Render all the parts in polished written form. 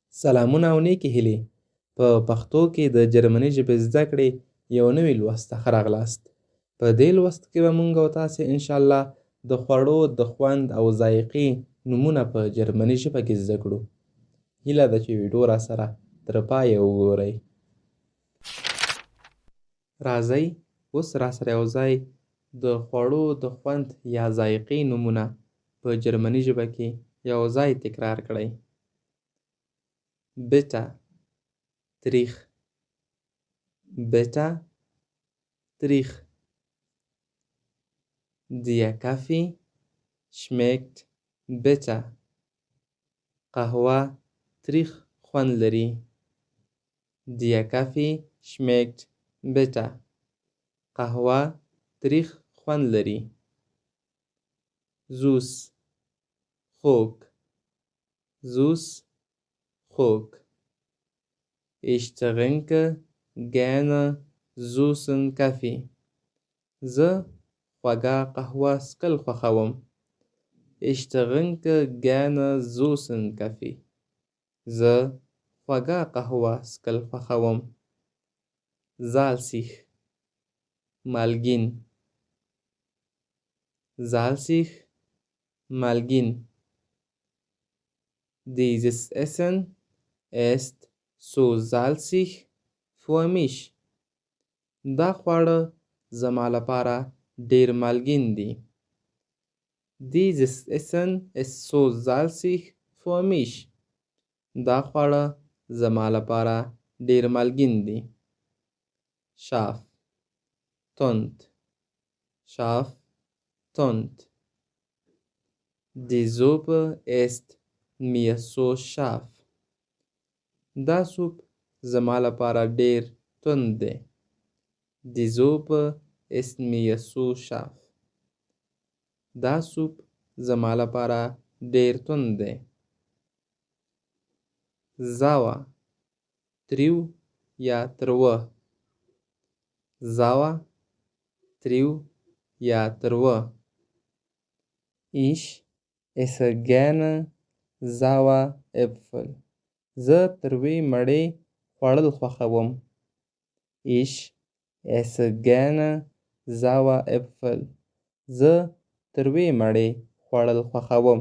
سلامونه او نیکې هیلې. په پښتو کې د جرمني ژبې زده کړې یو نوي لوست ته ښه راغلاست. په دې لوست کې به موږ او تاسې انشاءالله د خوړو د خوند او ذایقې نومونه په جرمني ژبه کې زده کړو. هیله ده چې ویډیو راسره تر پایه وګورئ. راځئ اوس راسره یو ځای د خوړو د خوند یا ذایقې نومونه په جرمني ژبه کې یو ځای تکرار کړئ. Bitter, تریخ. Bitter, تریخ. Der Kaffee schmeckt bitter. قهوه تریخ خوند لري. Der Kaffee schmeckt bitter. قهوه تریخ خوند لري. Süß, خوږ. Süß, خوږ. Ich trinke gerne süßen Kaffee. زه خوږه قهوه څښل خوښوم. Ich trinke gerne süßen Kaffee. زه خوږه قهوه څښل خوښوم. Salzig, مالګین. Salzig, مالګین. Dieses Essen ist so salzig für mich. دا خواړه زما لپاره ډیر مالګین دي. Dieses Essen ist so salzig für mich. دا خواړه زما لپاره ډیر مالګین دي. Scharf, تند. Scharf, تند. Die Suppe ist mir so scharf. دا سوپ زما لپاره ډیر تند دی. Die Suppe ist mir so scharf. دا سوپ زما لپاره ډیر تند دی. Sauer, تریو یا تروه. Sauer, تریو یا تروه. Ich esse gerne sauer Äpfel. زه تروې مڼې خوړل خوښوم. Ich esse gerne sauer Äpfel. زه تروې مڼې خوړل خوښوم.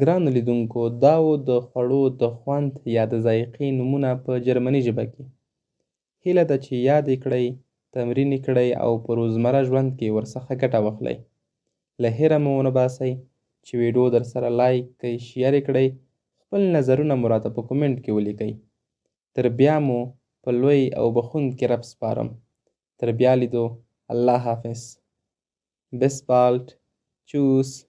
ګرانو لیدونکو، دا و د خوړو د خوند یا د ذایقې نومونه په جرمني ژبه کې. هیله ده چې یاد یې کړئ، تمرین یې کړئ او په روزمره ژوند کې ورڅخه ګټه واخلئ. له هیره مو ونه باسئ چې ویډیو در سره لایک کړئ، شیر یې کړئ، خپل نظرونه مو راته په کومنټ کې ولیکئ. تر بیا مو په لوی او بخښونکي رب سپارم. تر بیا لیدو. الله حافظ. Bis bald. Tschüss.